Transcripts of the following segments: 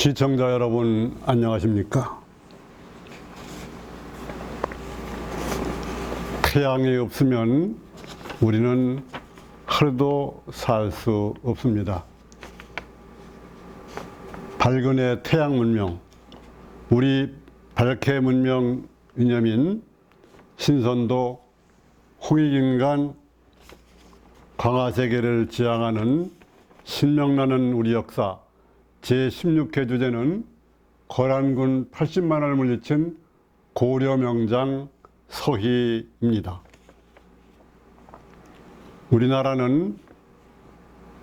시청자 여러분 안녕하십니까? 태양이 없으면 우리는 하루도 살 수 없습니다. 밝은의 태양 문명, 우리 밝해 문명 이념인 신선도, 홍익인간, 광화세계를 지향하는 신명나는 우리 역사 제16회 주제는 거란군 80만을 물리친 고려명장 서희입니다. 우리나라는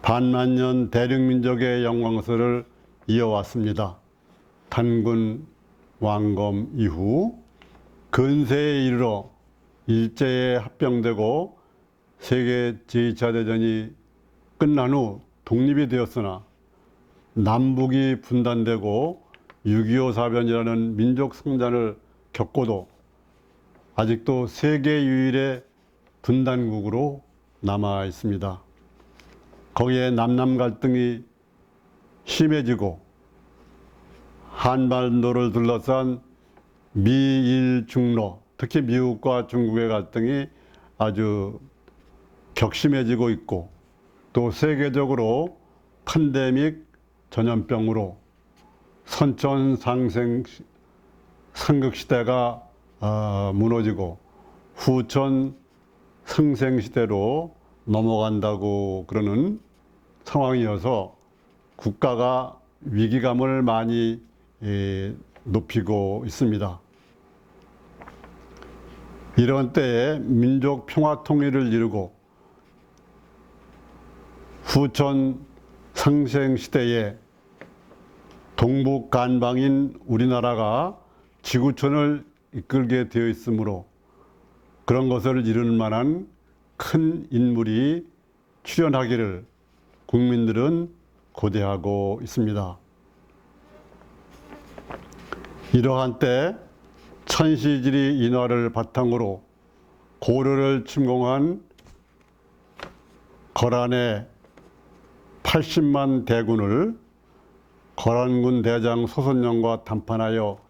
반만년 대륙민족의 영광설을 이어왔습니다. 단군 왕검 이후 근세에 이르러 일제에 합병되고 세계 제2차 대전이 끝난 후 독립이 되었으나 남북이 분단되고 6.25 사변이라는 민족 성장을 겪고도 아직도 세계 유일의 분단국으로 남아 있습니다. 거기에 남남 갈등이 심해지고 한반도를 둘러싼 미일 중로, 특히 미국과 중국의 갈등이 아주 격심해지고 있고, 또 세계적으로 팬데믹 전염병으로 선천 상극 시대가 무너지고 후천 상생 시대로 넘어간다고 그러는 상황이어서 국가가 위기감을 많이 높이고 있습니다. 이런 때에 민족 평화 통일을 이루고 후천 상생 시대에 동북 간방인 우리나라가 지구촌을 이끌게 되어 있으므로 그런 것을 이룰 만한 큰 인물이 출연하기를 국민들은 고대하고 있습니다. 이러한 때 천시지리 인화를 바탕으로 고려를 침공한 거란의 80만 대군을 거란군 대장 소선영과 담판하여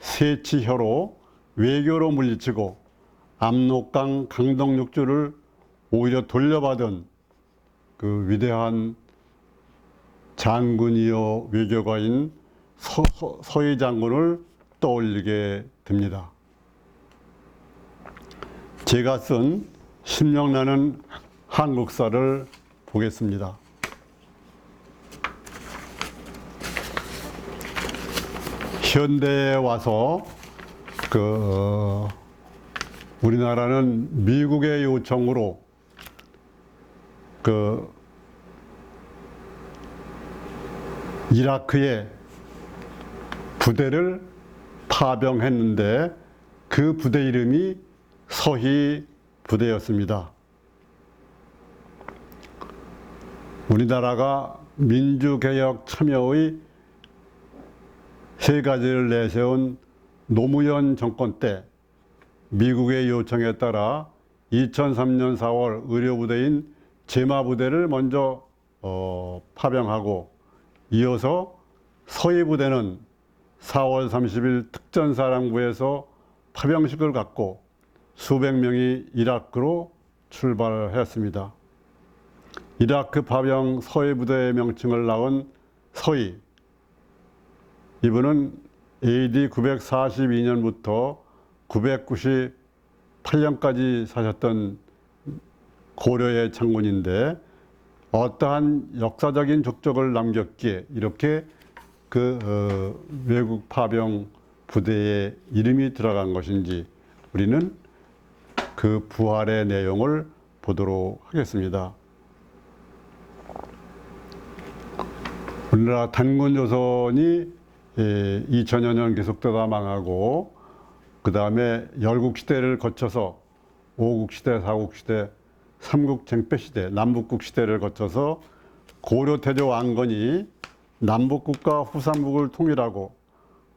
세치혀로 외교로 물리치고 압록강 강동육주를 오히려 돌려받은 그 위대한 장군이요 외교가인 서희 장군을 떠올리게 됩니다. 제가 쓴 신명나는 한국사를 보겠습니다. 현대에 와서 우리나라는 미국의 요청으로 이라크에 부대를 파병했는데 그 부대 이름이 서희 부대였습니다. 우리나라가 민주개혁 참여의 세 가지를 내세운 노무현 정권 때 미국의 요청에 따라 2003년 4월 의료부대인 제마부대를 먼저 파병하고 이어서 서희부대는 4월 30일 특전사령부에서 파병식을 갖고 수백 명이 이라크로 출발했습니다. 이라크 파병 서희부대의 명칭을 낳은 서희, 이분은 AD 942년부터 998년까지 사셨던 고려의 장군인데 어떠한 역사적인 족적을 남겼기에 이렇게 외국 파병 부대에 이름이 들어간 것인지 우리는 그 부활의 내용을 보도록 하겠습니다. 우리나라 단군조선이 2000여 년 계속되다 망하고 그 다음에 열국시대를 거쳐서 오국시대, 사국시대, 삼국쟁패시대, 남북국시대를 거쳐서 고려태조 왕건이 남북국과 후삼국을 통일하고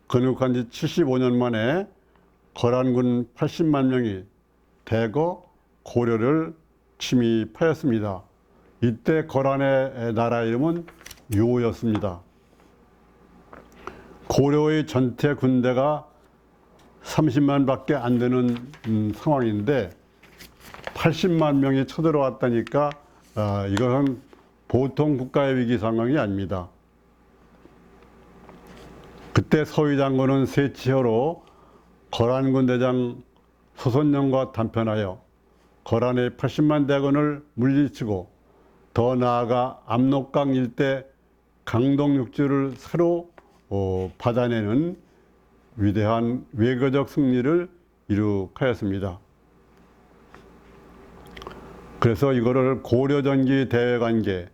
건국한 지 75년 만에 거란군 80만 명이 대거 고려를 침입하였습니다. 이때 거란의 나라 이름은 요였습니다. 고려의 전체 군대가 30만 밖에 안 되는 상황인데 80만 명이 쳐들어왔다니까 이것은 보통 국가의 위기 상황이 아닙니다. 그때 서희 장군은 세치혀로 거란군 대장 소선영과 단편하여 거란의 80만 대군을 물리치고 더 나아가 압록강 일대 강동 육지를 새로 받아내는 위대한 외교적 승리를 이룩하였습니다. 그래서 이거를 고려전기 대외관계,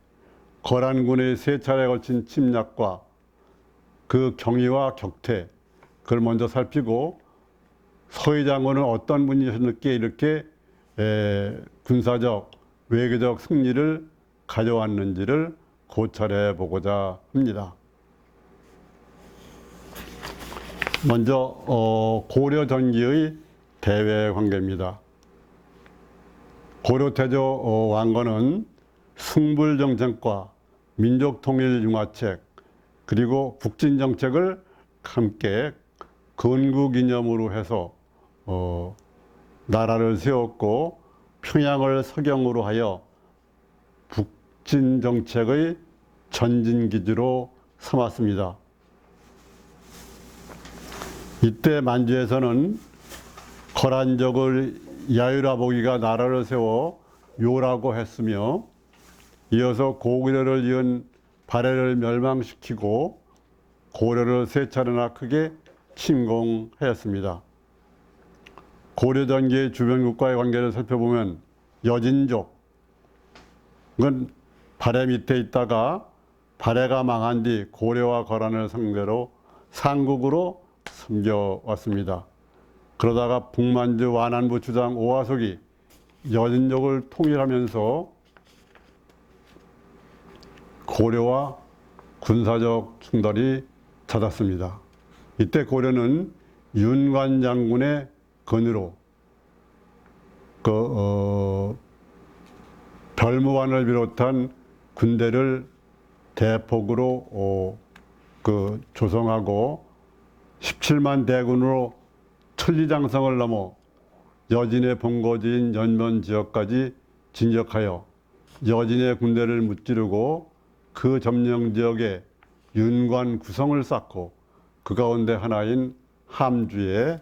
거란군의 세 차례에 걸친 침략과 그 경위와 격퇴, 그걸 먼저 살피고 서희 장군은 어떤 분이셨기에 이렇게 군사적, 외교적 승리를 가져왔는지를 고찰해 보고자 합니다. 먼저 고려 전기의 대외 관계입니다. 고려 태조 왕건은 승불 정책과 민족 통일 융화책 그리고 북진 정책을 함께 건국 기념으로 해서 나라를 세웠고 평양을 서경으로 하여 북진 정책의 전진 기지로 삼았습니다. 이때 만주에서는 거란족을 야유라보기가 나라를 세워 요라고 했으며 이어서 고구려를 이은 발해를 멸망시키고 고려를 세 차례나 크게 침공하였습니다. 고려 전기의 주변 국가의 관계를 살펴보면 여진족은 발해 밑에 있다가 발해가 망한 뒤 고려와 거란을 상대로 상국으로 섬겨왔습니다. 그러다가 북만주 완안부 주장 오화석이 여진족을 통일하면서 고려와 군사적 충돌이 잦았습니다. 이때 고려는 윤관 장군의 건의로 별무관을 비롯한 군대를 대폭으로 조성하고 17만 대군으로 천리장성을 넘어 여진의 본거지인 연면 지역까지 진격하여 여진의 군대를 무찌르고 그 점령 지역에 윤관 구성을 쌓고 그 가운데 하나인 함주에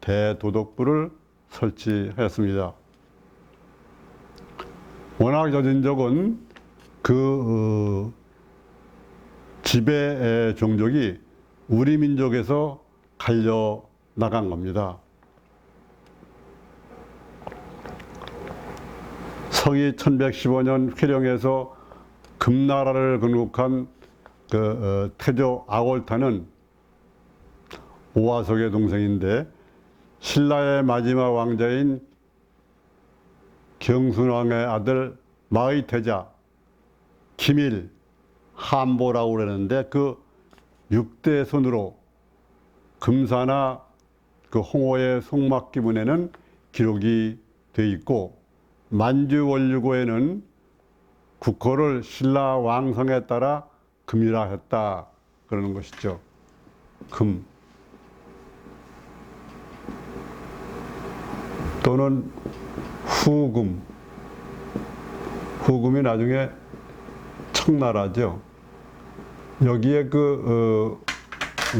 대도독부를 설치하였습니다. 워낙 여진족은 그 지배 종족이 우리 민족에서 갈려 나간 겁니다. 서기 1115년 회령에서 금나라를 건국한 태조 아골타는 오화석의 동생인데 신라의 마지막 왕자인 경순왕의 아들 마의 태자 기밀 함보라고 그러는데 그 6대 손으로 금사나 그 홍호의 송막기문에는 기록이 되어 있고 만주 원류고에는 국호를 신라 왕성에 따라 금이라 했다 그러는 것이죠. 금 또는 후금. 후금이 나중에 청나라죠. 여기에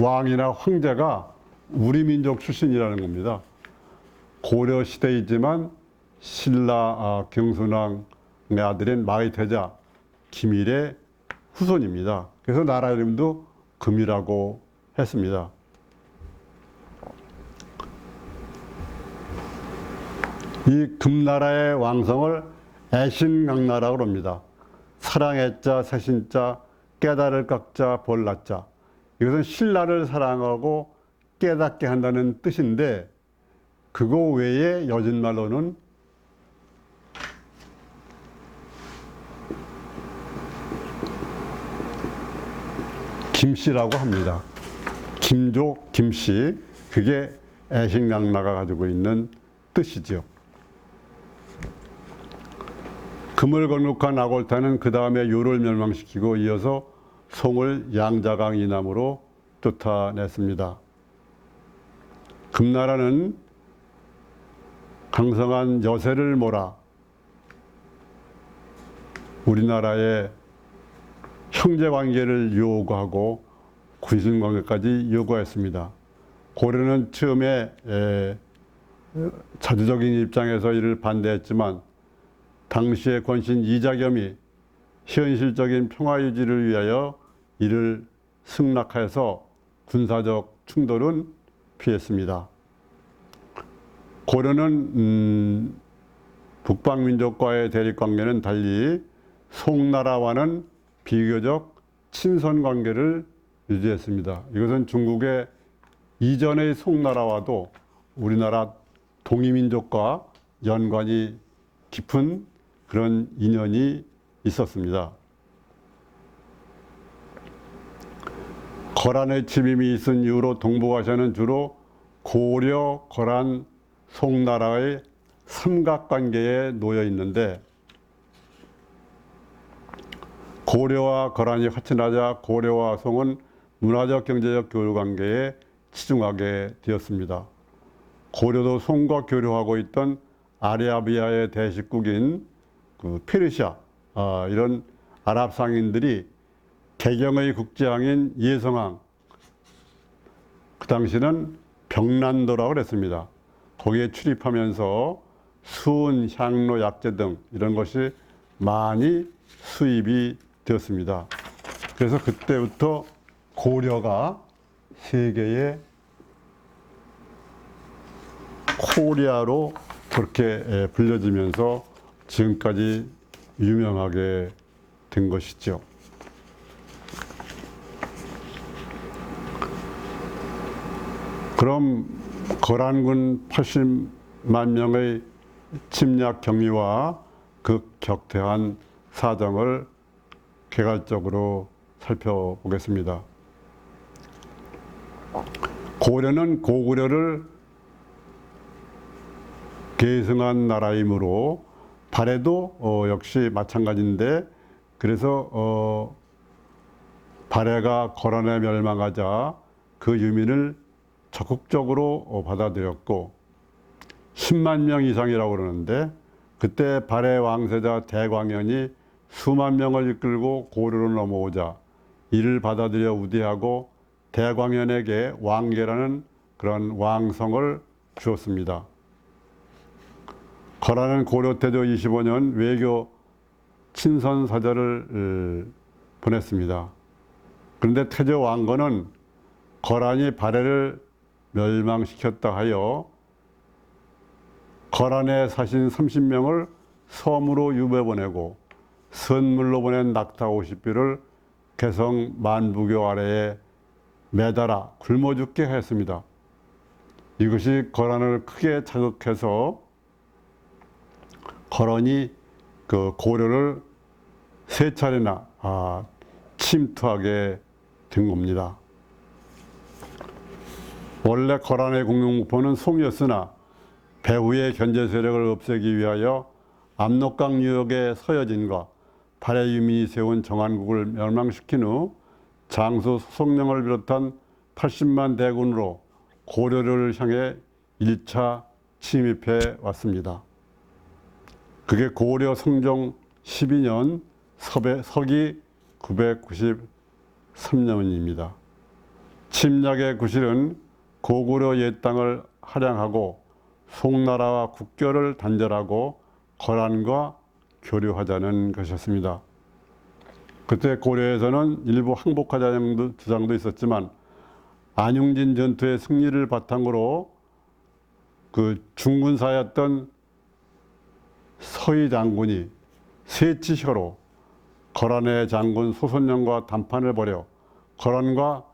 왕이나 황제가 우리 민족 출신이라는 겁니다. 고려 시대이지만 신라 경순왕의 아들인 마의태자 기밀의 후손입니다. 그래서 나라 이름도 금이라고 했습니다. 이 금나라의 왕성을 애신강나라고 합니다. 사랑애자, 세신자, 깨달을 깎자, 볼라자. 이것은 신라를 사랑하고 깨닫게 한다는 뜻인데 그거 외에 여진말로는 김씨라고 합니다. 김족, 김씨. 그게 애신강나가 가지고 있는 뜻이죠. 금을 건국한 아골타는 그 다음에 요를 멸망시키고 이어서 송을 양자강 이남으로 쫓아냈습니다. 금나라는 강성한 여세를 몰아 우리나라의 형제관계를 요구하고 군신관계까지 요구했습니다. 고려는 처음에 자주적인 입장에서 이를 반대했지만 당시의 권신 이자겸이 현실적인 평화유지를 위하여 이를 승낙해서 군사적 충돌은 피했습니다. 고려는 북방민족과의 대립관계는 달리 송나라와는 비교적 친선관계를 유지했습니다. 이것은 중국의 이전의 송나라와도 우리나라 동이민족과 연관이 깊은 그런 인연이 있었습니다. 거란의 침입이 있은 이후로 동북아시아는 주로 고려, 거란, 송나라의 삼각관계에 놓여 있는데 고려와 거란이 같이 나자 고려와 송은 문화적 경제적 교류관계에 치중하게 되었습니다. 고려도 송과 교류하고 있던 아라비아의 대식국인 페르시아 이런 아랍 상인들이 개경의 국제항인 예성항, 그 당시는 병란도라고 그랬습니다. 거기에 출입하면서 수은, 향로, 약재 등 이런 것이 많이 수입이 되었습니다. 그래서 그때부터 고려가 세계의 코리아로 그렇게 불려지면서 지금까지 유명하게 된 것이죠. 그럼 거란군 80만 명의 침략 경위와 그 격퇴한 사정을 개괄적으로 살펴보겠습니다. 고려는 고구려를 계승한 나라이므로 발해도 역시 마찬가지인데, 그래서 발해가 거란에 멸망하자 그 유민을 적극적으로 받아들였고 10만 명 이상이라고 그러는데, 그때 발해 왕세자 대광현이 수만 명을 이끌고 고려로 넘어오자 이를 받아들여 우대하고 대광현에게 왕계라는 그런 왕성을 주었습니다. 거란은 고려 태조 25년 외교 친선 사절을 보냈습니다. 그런데 태조 왕건은 거란이 발해를 멸망시켰다 하여 거란의 사신 30명을 섬으로 유배 보내고 선물로 보낸 낙타 50비를 개성 만부교 아래에 매달아 굶어 죽게 했습니다. 이것이 거란을 크게 자극해서 거란이 그 고려를 세 차례나 침투하게 된 겁니다. 원래 거란의 공용 목표는 송이었으나 배후의 견제 세력을 없애기 위하여 압록강 유역의 서여진과 발해 유민이 세운 정한국을 멸망시킨 후 장수 소송령을 비롯한 80만 대군으로 고려를 향해 1차 침입해 왔습니다. 그게 고려 성종 12년 서기 993년입니다. 침략의 구실은 고구려 옛 땅을 할양하고 송나라와 국교를 단절하고 거란과 교류하자는 것이었습니다. 그때 고려에서는 일부 항복하자는 주장도 있었지만 안용진 전투의 승리를 바탕으로 그 중군사였던 서희 장군이 세치혀로 거란의 장군 소선영과 담판을 벌여 거란과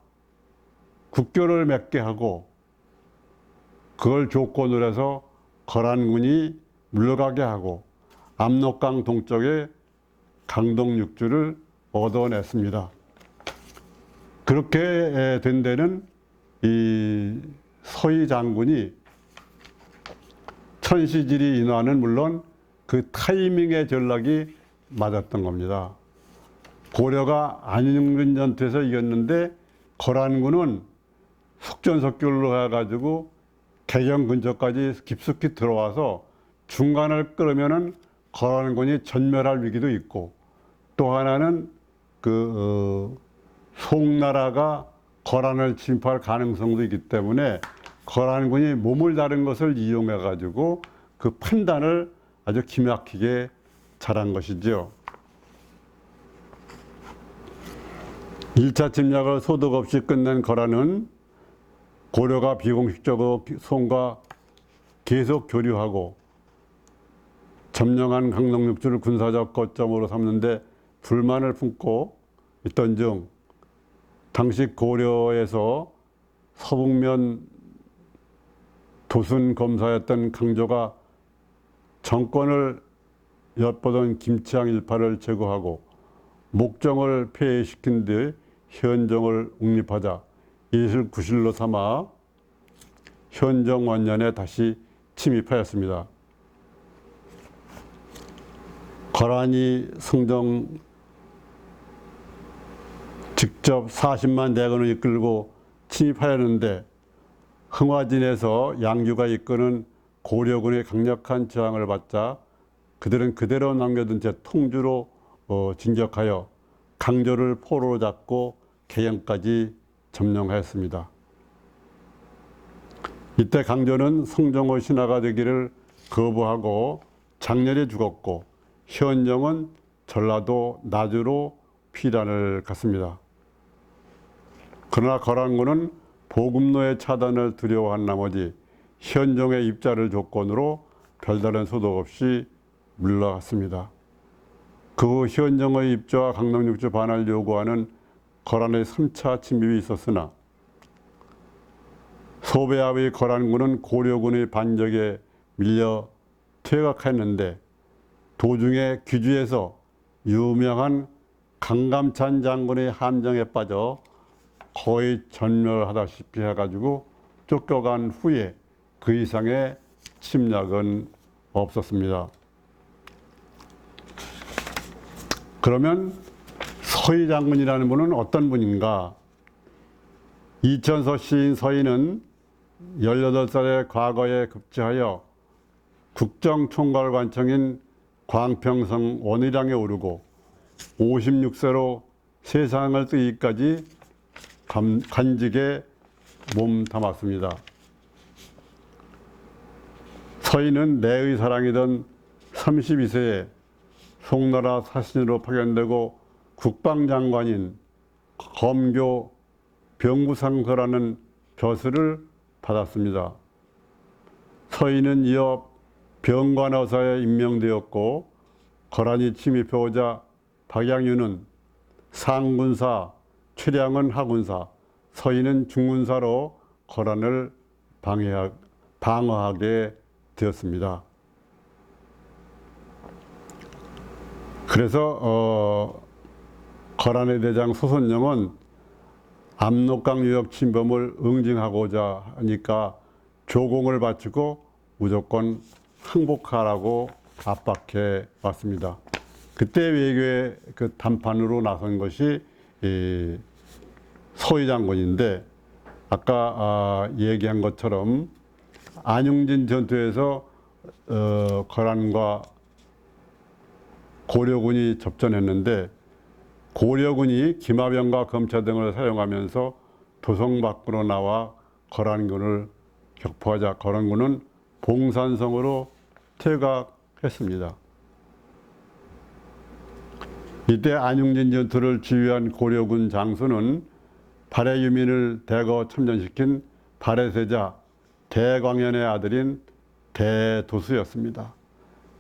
국교를 맺게 하고 그걸 조건으로 해서 거란군이 물러가게 하고 압록강 동쪽에 강동 6주를 얻어냈습니다. 그렇게 된 데는 이 서희 장군이 천시지리 인화는 물론 그 타이밍의 전략이 맞았던 겁니다. 고려가 안용진 전투에서 이겼는데 거란군은 속전속결로 해가지고 개경 근처까지 깊숙이 들어와서 중간을 끌으면은 거란군이 전멸할 위기도 있고, 또 하나는 송나라가 거란을 침입할 가능성도 있기 때문에 거란군이 몸을 다른 것을 이용해 가지고 그 판단을 아주 기막히게 잘한 것이죠. 1차 침략을 소득 없이 끝낸 거란은 고려가 비공식적으로 송과 계속 교류하고 점령한 강릉육주를 군사적 거점으로 삼는데 불만을 품고 있던 중 당시 고려에서 서북면 도순 검사였던 강조가 정권을 엿보던 김치항 일파를 제거하고 목정을 폐해시킨 뒤 현정을 웅립하자 이것을 구실로 삼아 현정 원년에 다시 침입하였습니다. 거란이 성정 직접 40만 대군을 이끌고 침입하였는데 흥화진에서 양규가 이끄는 고려군의 강력한 저항을 받자 그들은 그대로 남겨둔 채 통주로 진격하여 강조를 포로로 잡고 개영까지 점령하였습니다. 이때 강조는 성종의 신하가 되기를 거부하고 장렬히 죽었고 현정은 전라도 나주로 피란을 갔습니다. 그러나 거란군은 보급로의 차단을 두려워한 나머지 현종의 입자를 조건으로 별다른 소득 없이 물러갔습니다. 그 후 현정의 입자와 강릉육주 반환을 요구하는 거란의 3차 침입이 있었으나 소배합의 거란군은 고려군의 반격에 밀려 퇴각했는데 도중에 귀주에서 유명한 강감찬 장군의 함정에 빠져 거의 전멸하다시피 해가지고 쫓겨간 후에 그 이상의 침략은 없었습니다. 그러면 서희 장군이라는 분은 어떤 분인가? 이천서 시인 서희는 18살의 과거에 급제하여 국정총괄관청인 광평성 원의량에 오르고 56세로 세상을 뜨기까지 간직에 몸담았습니다. 서희는 내의 사랑이던 32세에 송나라 사신으로 파견되고 국방장관인 검교 병부상서라는 벼슬을 받았습니다. 서희는 이어 병관어사에 임명되었고 거란이 침입해오자 박양윤은 상군사, 최량은 하군사, 서희는 중군사로 거란을 방어하게 되었습니다. 그래서 거란의 대장 소선영은 압록강 유역 침범을 응징하고자 하니까 조공을 바치고 무조건 항복하라고 압박해 왔습니다. 그때 외교의 그 담판으로 나선 것이 서희 장군인데 아까 얘기한 것처럼 안용진 전투에서 거란과 고려군이 접전했는데 고려군이 기마병과 검차 등을 사용하면서 도성 밖으로 나와 거란군을 격포하자 거란군은 봉산성으로 퇴각했습니다. 이때 안용진 전투를 지휘한 고려군 장수는 발해 유민을 대거 참전시킨 발해세자 대광현의 아들인 대도수였습니다.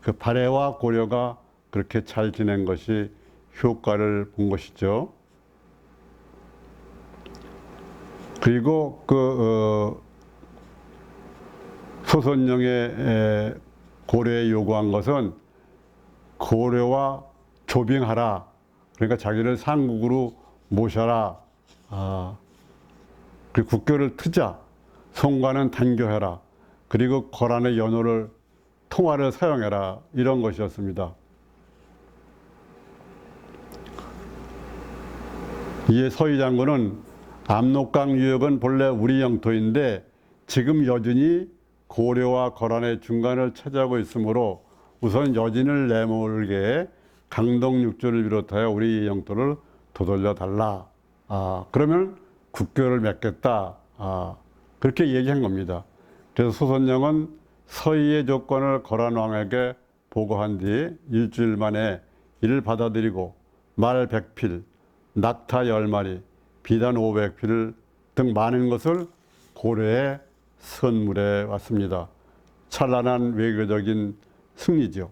그 발해와 고려가 그렇게 잘 지낸 것이 효과를 본 것이죠. 그리고 소선영의 고려에 요구한 것은 고려와 조빙하라. 그러니까 자기를 상국으로 모셔라. 그리고 국교를 트자. 송과는 단교해라. 그리고 거란의 연호를 통화를 사용해라. 이런 것이었습니다. 이에 서희 장군은 압록강 유역은 본래 우리 영토인데 지금 여진이 고려와 거란의 중간을 차지하고 있으므로 우선 여진을 내몰게 강동 육조를 비롯하여 우리 영토를 되돌려 달라. 그러면 국교를 맺겠다. 그렇게 얘기한 겁니다. 그래서 소선영은 서희의 조건을 거란 왕에게 보고한 뒤 일주일 만에 이를 받아들이고 말 100필, 낙타 10마리, 비단 500필 등 많은 것을 고려에 선물해 왔습니다. 찬란한 외교적인 승리죠.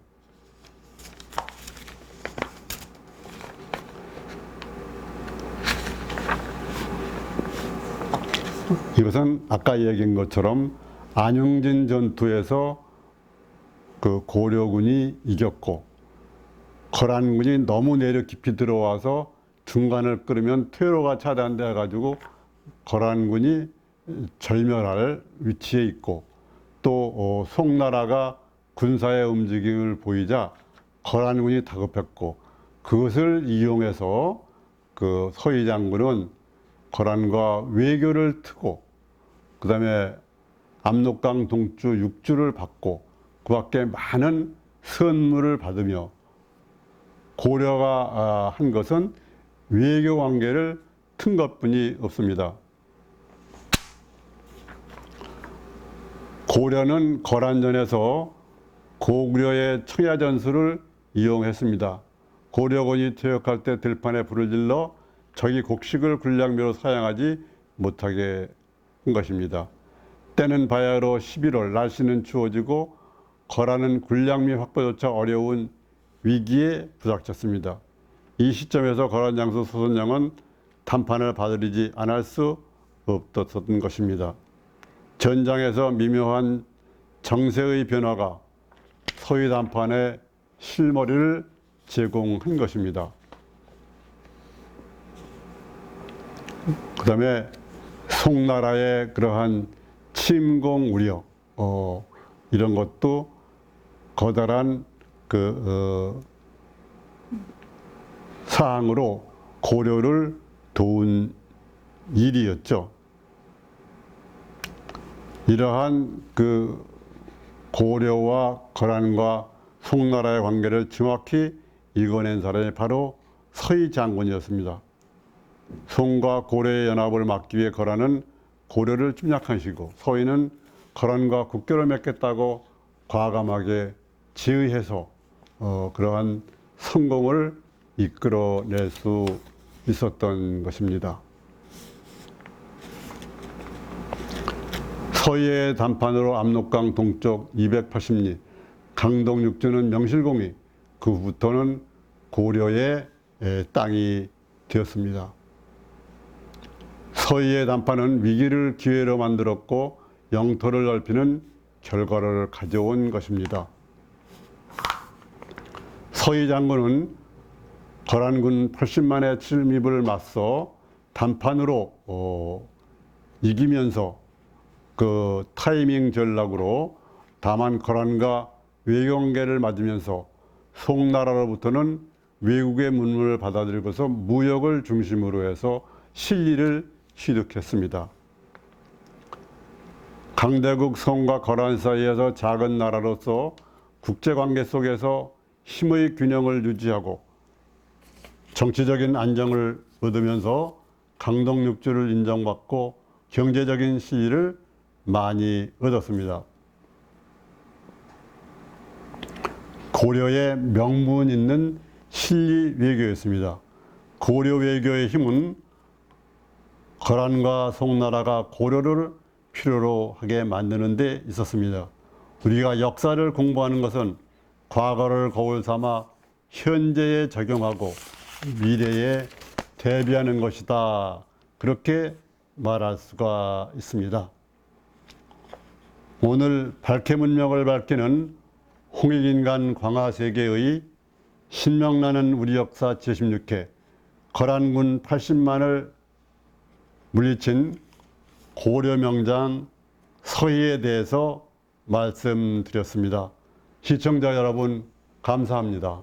이것은 아까 얘기한 것처럼 안용진 전투에서 그 고려군이 이겼고 거란군이 너무 내륙 깊이 들어와서 중간을 끌으면 퇴로가 차단돼 가지고 거란군이 절멸할 위치에 있고 또 송나라가 군사의 움직임을 보이자 거란군이 다급했고 그것을 이용해서 그 서희 장군은 거란과 외교를 트고 그 다음에 압록강 동주 6주를 받고 그 밖에 많은 선물을 받으며 고려가 한 것은 외교 관계를 튼 것뿐이 없습니다. 고려는 거란전에서 고구려의 청야전술을 이용했습니다. 고려군이 퇴역할 때 들판에 불을 질러 적이 곡식을 군량미로 사용하지 못하게 한 것입니다. 때는 바야흐로 11월, 날씨는 추워지고 거란은 군량미 확보조차 어려운 위기에 부닥쳤습니다. 이 시점에서 거란 장수 소선영은 담판을 받아들이지 않을 수 없었던 것입니다. 전장에서 미묘한 정세의 변화가 서희 담판에 실머리를 제공한 것입니다. 그 다음에 송나라의 그러한 침공 우려, 이런 것도 거다란 사항으로 고려를 도운 일이었죠. 이러한 그 고려와 거란과 송나라의 관계를 정확히 읽어낸 사람이 바로 서희 장군이었습니다. 송과 고려의 연합을 막기 위해 거란은 고려를 침략하시고 서희는 거란과 국교를 맺겠다고 과감하게 제의해서 그러한 성공을 이끌어낼 수 있었던 것입니다. 서희의 단판으로 압록강 동쪽 280리, 강동 육지는 명실공히 그 후부터는 고려의 땅이 되었습니다. 서희의 단판은 위기를 기회로 만들었고 영토를 넓히는 결과를 가져온 것입니다. 서희 장군은 거란군 80만의 침입을 맞서 단판으로 이기면서 그 타이밍 전략으로 다만 거란과 외교관계를 맞으면서 송나라로부터는 외국의 문물을 받아들이고서 무역을 중심으로 해서 실리를 취득했습니다. 강대국 송과 거란 사이에서 작은 나라로서 국제관계 속에서 힘의 균형을 유지하고 정치적인 안정을 얻으면서 강동 육주를 인정받고 경제적인 시위를 많이 얻었습니다. 고려의 명분 있는 실리 외교였습니다. 고려 외교의 힘은 거란과 송나라가 고려를 필요로 하게 만드는 데 있었습니다. 우리가 역사를 공부하는 것은 과거를 거울 삼아 현재에 적용하고 미래에 대비하는 것이다. 그렇게 말할 수가 있습니다. 오늘 발해문명을 밝히는 홍익인간 광화세계의 신명나는 우리 역사 제16회 거란군 80만을 물리친 고려 명장 서희에 대해서 말씀드렸습니다. 시청자 여러분 감사합니다.